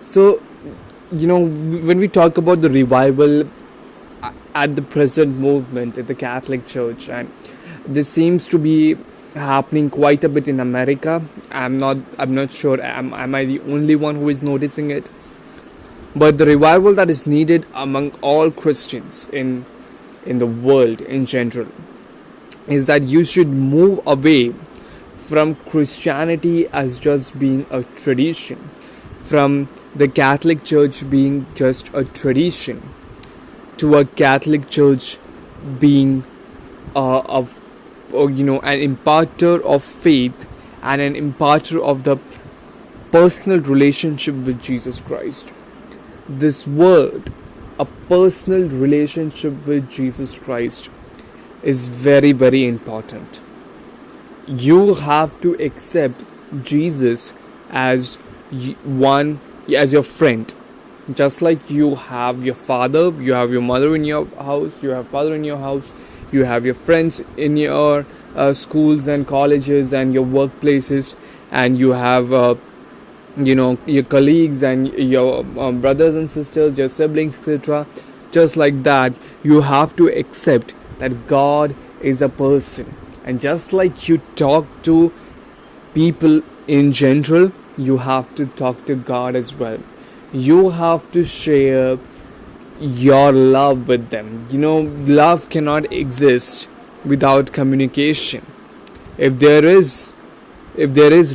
So, when we talk about the revival at the present movement in the Catholic Church, and this seems to be happening quite a bit in America. I'm not sure. Am I the only one who is noticing it? But the revival that is needed among all Christians in the world in general is that you should move away from Christianity as just being a tradition, from the Catholic Church being just a tradition, to a Catholic Church being an imparter of faith and an imparter of the personal relationship with Jesus Christ. This word, a personal relationship with Jesus Christ, is very, very important. You have to accept Jesus as as your friend. Just like you have your father, you have your mother in your house, you have father in your house, you have your friends in your schools and colleges and your workplaces, and you have your colleagues and your brothers and sisters, your siblings, etc. Just like that, you have to accept that God is a person, and just like you talk to people in general, you have to talk to God as well. You have to share your love with them. Love cannot exist without communication. If there is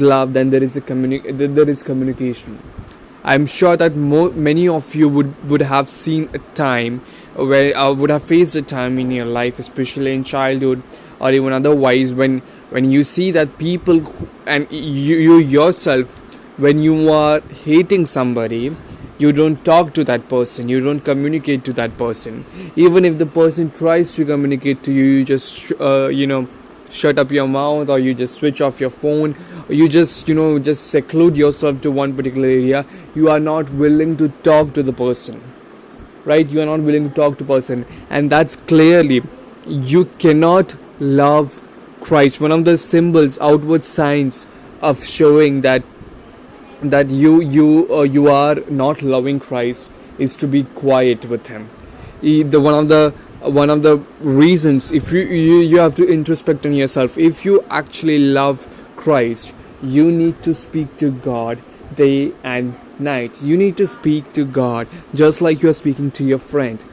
love, then there is communication. I'm sure that many of you would have seen a time where would have faced a time in your life, especially in childhood or even otherwise, when you see that people and you yourself, when you are hating somebody, you don't talk to that person, you don't communicate to that person. Even if the person tries to communicate to you, you just shut up your mouth, or you just switch off your phone, or you just seclude yourself to one particular area. You are not willing to talk to the person, right? You are not willing to talk to person, and that's clearly, you cannot love Christ. One of the symbols, outward signs of showing that you are not loving Christ is to be quiet with him. One of the reasons, if you have to introspect on yourself, if you actually love Christ, you need to speak to God day and night. You need to speak to God just like you are speaking to your friend.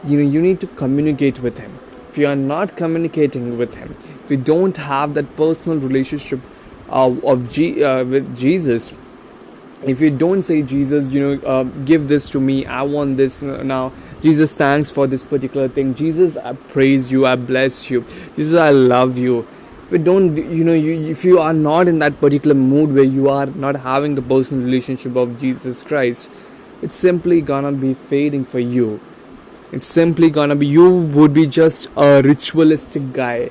You need to communicate with him. If you are not communicating with him, if you don't have that personal relationship with Jesus, if you don't say, Jesus, give this to me, I want this now. Jesus, thanks for this particular thing. Jesus, I praise you, I bless you. Jesus, I love you. If you don't, if you are not in that particular mood where you are not having the personal relationship of Jesus Christ, it's simply gonna be fading for you. It's simply gonna be, you would be just a ritualistic guy,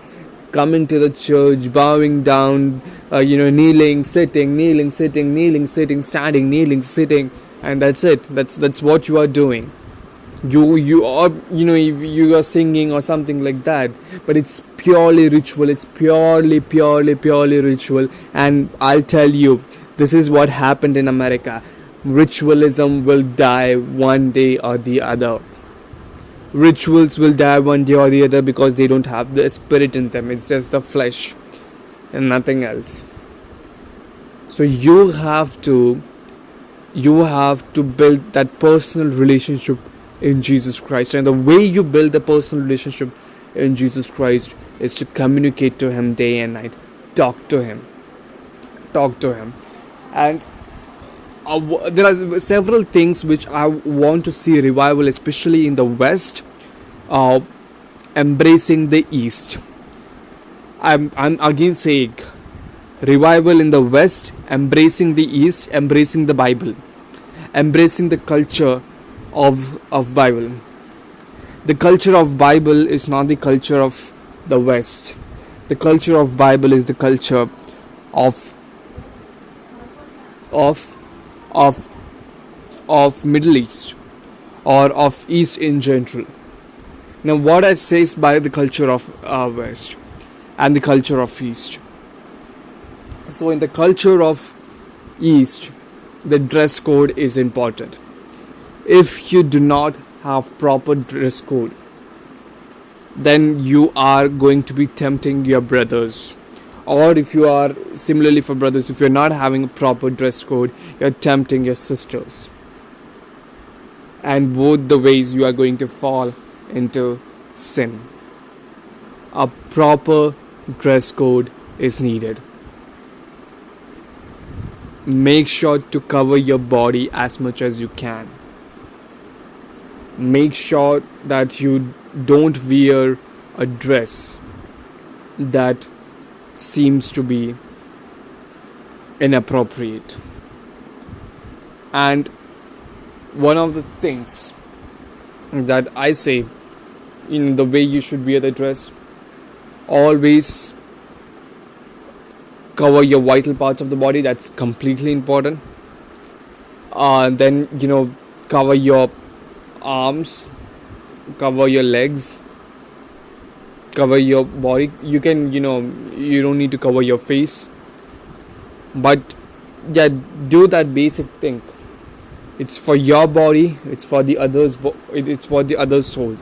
coming to the church, bowing down, kneeling, sitting, kneeling, sitting, kneeling, sitting, standing, kneeling, sitting, and that's it. That's what you are doing. You are, if you are singing or something like that, but it's purely ritual. It's purely ritual. And I'll tell you, this is what happened in America. Ritualism will die one day or the other. Rituals will die one day or the other because they don't have the spirit in them. It's just the flesh and nothing else. So you have to build that personal relationship in Jesus Christ, and the way you build the personal relationship in Jesus Christ is to communicate to him day and night. Talk to him, and there are several things which I want to see revival, especially in the West, embracing the East. I'm again saying, revival in the West, embracing the East, embracing the Bible, embracing the culture of Bible. The culture of Bible is not the culture of the West. The culture of Bible is the culture of Middle East, or of East in general. Now, what I say by the culture of West and the culture of East. So, in the culture of East, the dress code is important. If you do not have proper dress code, then you are going to be tempting your brothers. Or if you are, similarly for brothers, if you're not having a proper dress code, you're tempting your sisters. And both the ways you are going to fall into sin. A proper dress code is needed. Make sure to cover your body as much as you can. Make sure that you don't wear a dress that seems to be inappropriate. And one of the things that I say in the way you should wear the dress, always cover your vital parts of the body. That's completely important. Then cover your arms, cover your legs, cover your body. You can you don't need to cover your face, but yeah, do that basic thing. It's for your body, it's for the others, it's for the other's soul.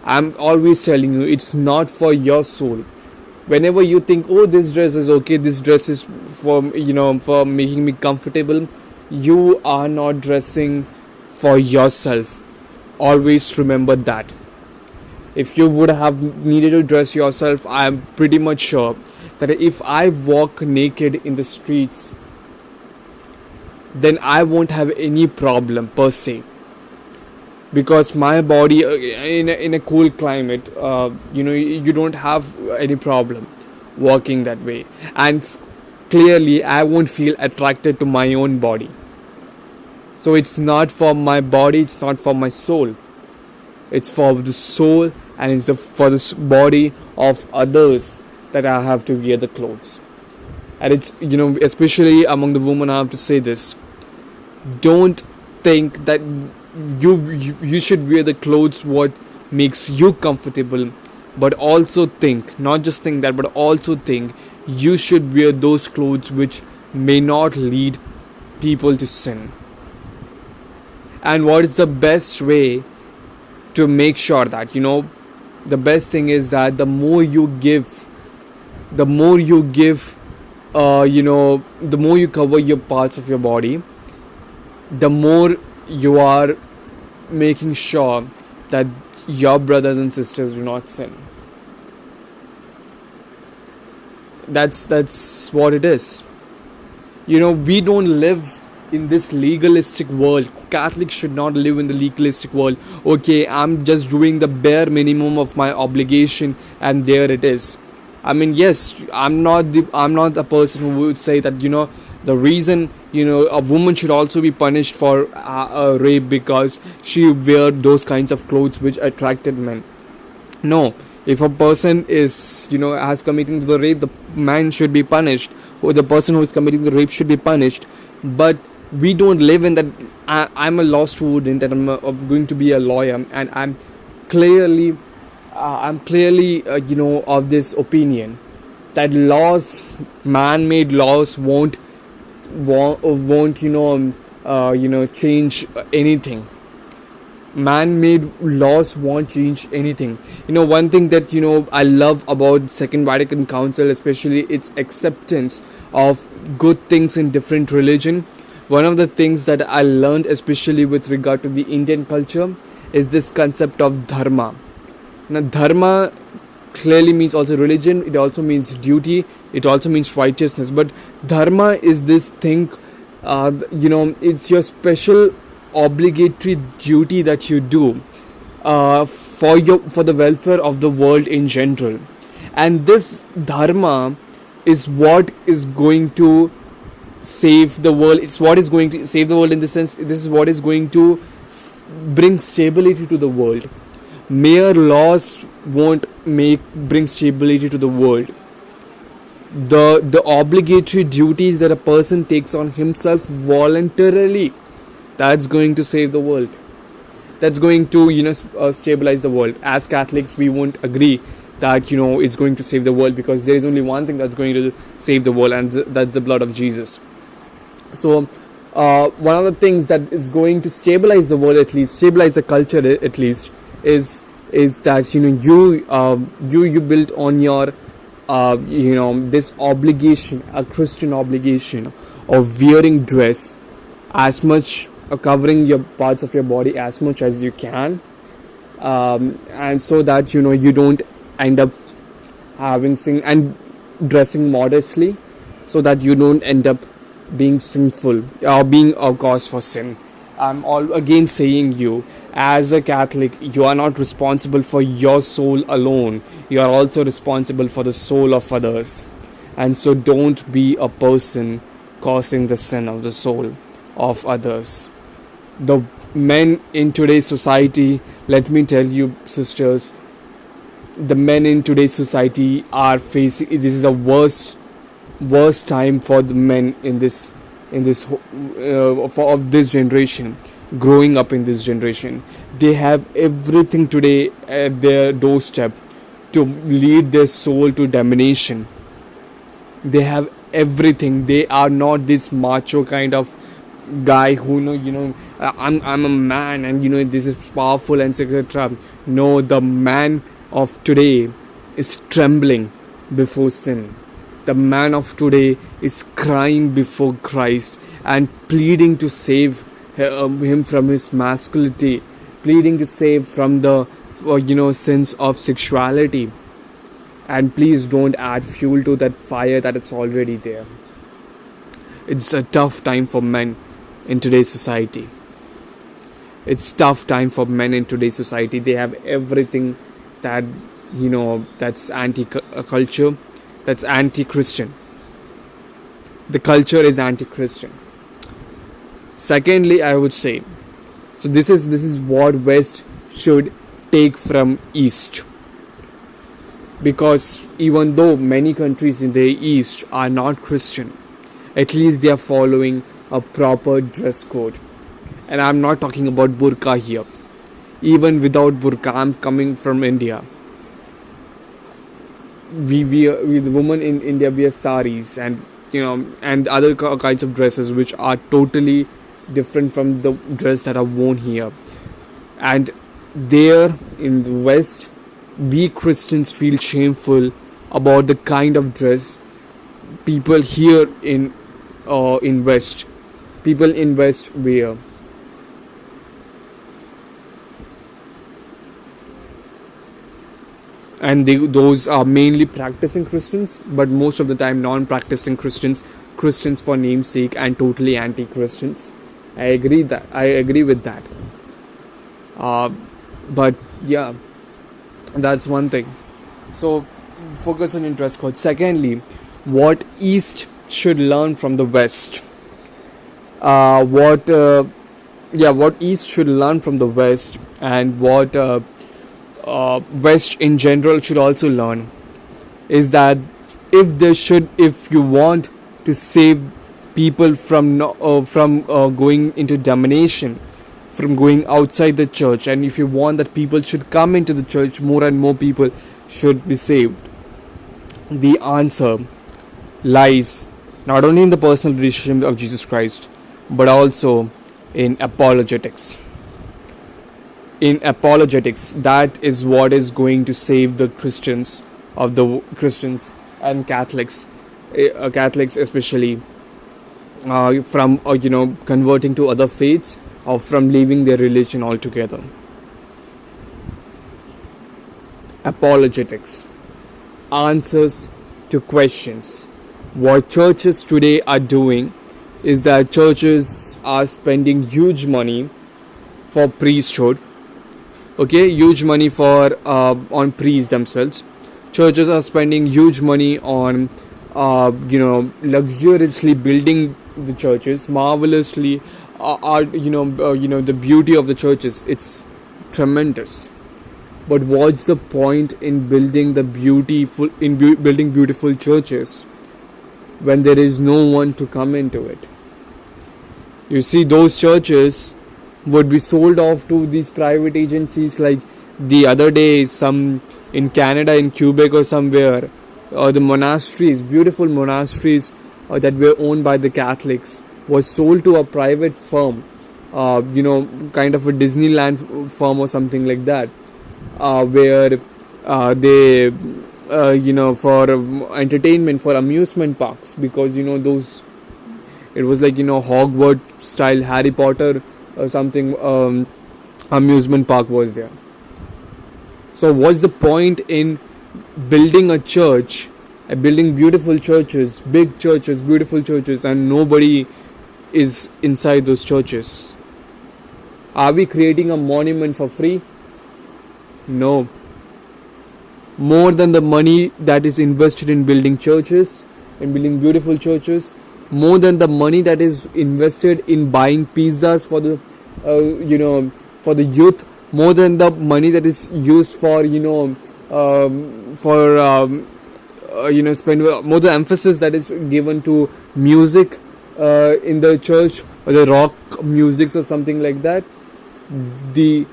I'm always telling you, it's not for your soul. Whenever you think, oh, this dress is okay, this dress is for for making me comfortable, you are not dressing for yourself. Always remember that. If you would have needed to dress yourself, I am pretty much sure that if I walk naked in the streets, then I won't have any problem per se, because my body in a cool climate, you don't have any problem walking that way, and clearly I won't feel attracted to my own body. So it's not for my body, it's not for my soul, it's for the soul and it's for the body of others that I have to wear the clothes. And it's especially among the women, I have to say this: don't think that you should wear the clothes what makes you comfortable, but also think, not just think that, but also think you should wear those clothes which may not lead people to sin. And what is the best way to make sure that the best thing is that the more you give, the more you cover your parts of your body, the more you are making sure that your brothers and sisters do not sin. That's what it is. We don't live in this legalistic world. Catholics should not live in the legalistic world. Okay, I'm just doing the bare minimum of my obligation, and there it is. I mean, yes, I'm not the person who would say that the reason a woman should also be punished for a rape because she wear those kinds of clothes which attracted men. No, if a person is has committing the rape, the man should be punished, or the person who is committing the rape should be punished. But we don't live in that. I'm a law student and I'm going to be a lawyer, and I'm clearly of this opinion that laws, man-made laws, won't change anything. Man-made laws won't change anything. One thing that I love about Second Vatican Council, especially its acceptance of good things in different religion. One of the things that I learned, especially with regard to the Indian culture, is this concept of dharma. Now, dharma clearly means also religion. It also means duty. It also means righteousness. But dharma is this thing, it's your special obligatory duty that you do for the welfare of the world in general. And this dharma is what is going to save the world. It's what is going to save the world in the sense, this is what is going to bring stability to the world. Mere laws won't bring stability to the world. The obligatory duties that a person takes on himself voluntarily, that's going to save the world. That's going to stabilize the world. As Catholics, we won't agree that it's going to save the world, because there is only one thing that's going to save the world, and that's the blood of Jesus. So one of the things that is going to stabilize the world, at least stabilize the culture at least, is that you built on your this obligation, a Christian obligation of wearing dress as much, covering your parts of your body as much as you can, and so that you don't end up having sin and dressing modestly, so that you don't end up being sinful or being a cause for sin. I'm all again saying, you as a Catholic, you are not responsible for your soul alone, you are also responsible for the soul of others. And so don't be a person causing the sin of the soul of others. The men in today's society, let me tell you, sisters, the men in today's society are facing, this is the worst time for the men in this for of this generation, growing up in this generation. They have everything today at their doorstep to lead their soul to damnation. They have everything. They are not this macho kind of guy who I'm a man and this is powerful and etc. No, the man of today is trembling before sin. The man of today is crying before Christ and pleading to save him from his masculinity, pleading to save from the sins of sexuality. And please don't add fuel to that fire that is already there. It's a tough time for men in today's society. It's tough time for men in today's society. They have everything that that's anti-culture, that's anti-Christian. The culture is anti-Christian. Secondly, I would say, so this is what West should take from East. Because even though many countries in the East are not Christian, at least they are following a proper dress code. And I'm not talking about burqa here. Even without burqa, I'm coming from India. We the women in India wear saris and and other kinds of dresses which are totally different from the dress that are worn here. And there in the West, we Christians feel shameful about the kind of dress people here in West, people in West wear. And those are mainly practicing Christians, but most of the time non-practicing Christians for namesake, and totally anti-Christians. I agree with that. But yeah, that's one thing. So focus on dress code. Secondly, what East should learn from the West. What East should learn from the West, and what West in general should also learn, is that if you want to save people from going into damnation, from going outside the church, and if you want that people should come into the church, more and more people should be saved, the answer lies not only in the personal relationship of Jesus Christ, but also in apologetics. In apologetics, that is what is going to save the Christians and Catholics especially, from converting to other faiths, or from leaving their religion altogether. Apologetics, answers to questions. What churches today are doing is that churches are spending huge money for priesthood. Huge money for on priests themselves. Churches are spending huge money on luxuriously building the churches, marvelously. The beauty of the churches, it's tremendous. But what's the point in building building beautiful churches when there is no one to come into it? You see, those churches would be sold off to these private agencies. Like the other day, some in Canada, in Quebec or somewhere, the monasteries, beautiful monasteries that were owned by the Catholics, was sold to a private firm, kind of a Disneyland firm or something like that, where they, for entertainment, for amusement parks, because those, it was like Hogwarts style Harry Potter or something, amusement park was there. So what's the point in building a church, building beautiful churches, big churches, beautiful churches, and nobody is inside those churches? Are we creating a monument for free? No. More than the money that is invested in building churches, in building beautiful churches, more than the money that is invested in buying pizzas for the, for the youth, more than the money that is used for, spend more the emphasis that is given to music in the church, or the rock musics or something like that. The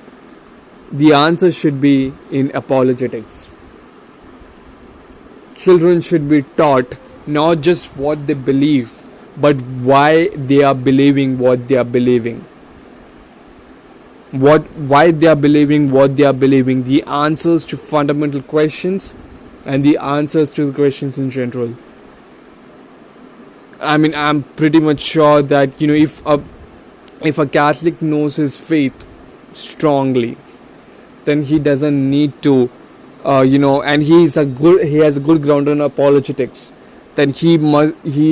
answer should be in apologetics. Children should be taught not just what they believe, but why they are believing what they are believing. Why they are believing what they are believing, the answers to fundamental questions, and the answers to the questions in general. I mean, I'm pretty much sure that if a Catholic knows his faith strongly, then he doesn't need to, and he has a good ground in apologetics. Then he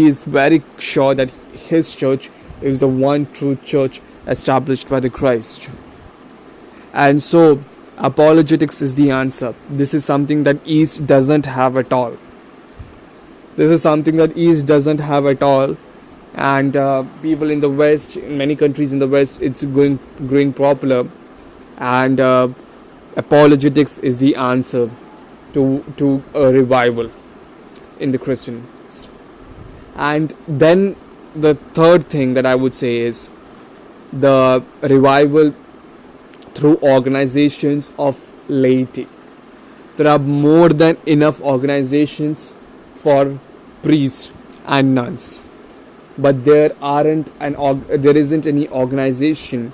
is very sure that his church is the one true church established by the Christ. And so, apologetics is the answer. This is something that East doesn't have at all. And people in the West, in many countries in the West, it's growing popular. And apologetics is the answer to a revival in the Christians. And then the third thing that I would say is the revival through organizations of laity. There are more than enough organizations for priests and nuns, but there isn't any organization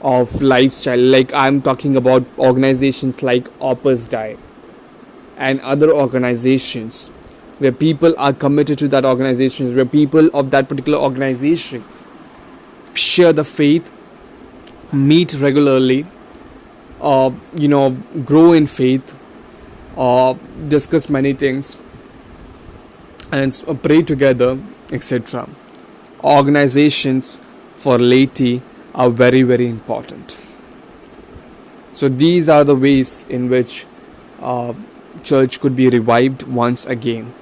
of lifestyle. Like, I'm talking about organizations like Opus Dei and other organizations where people are committed to that organizations, where people of that particular organization share the faith, meet regularly, grow in faith, discuss many things, and pray together, etc. Organizations for laity are very, very important. So these are the ways in which church could be revived once again.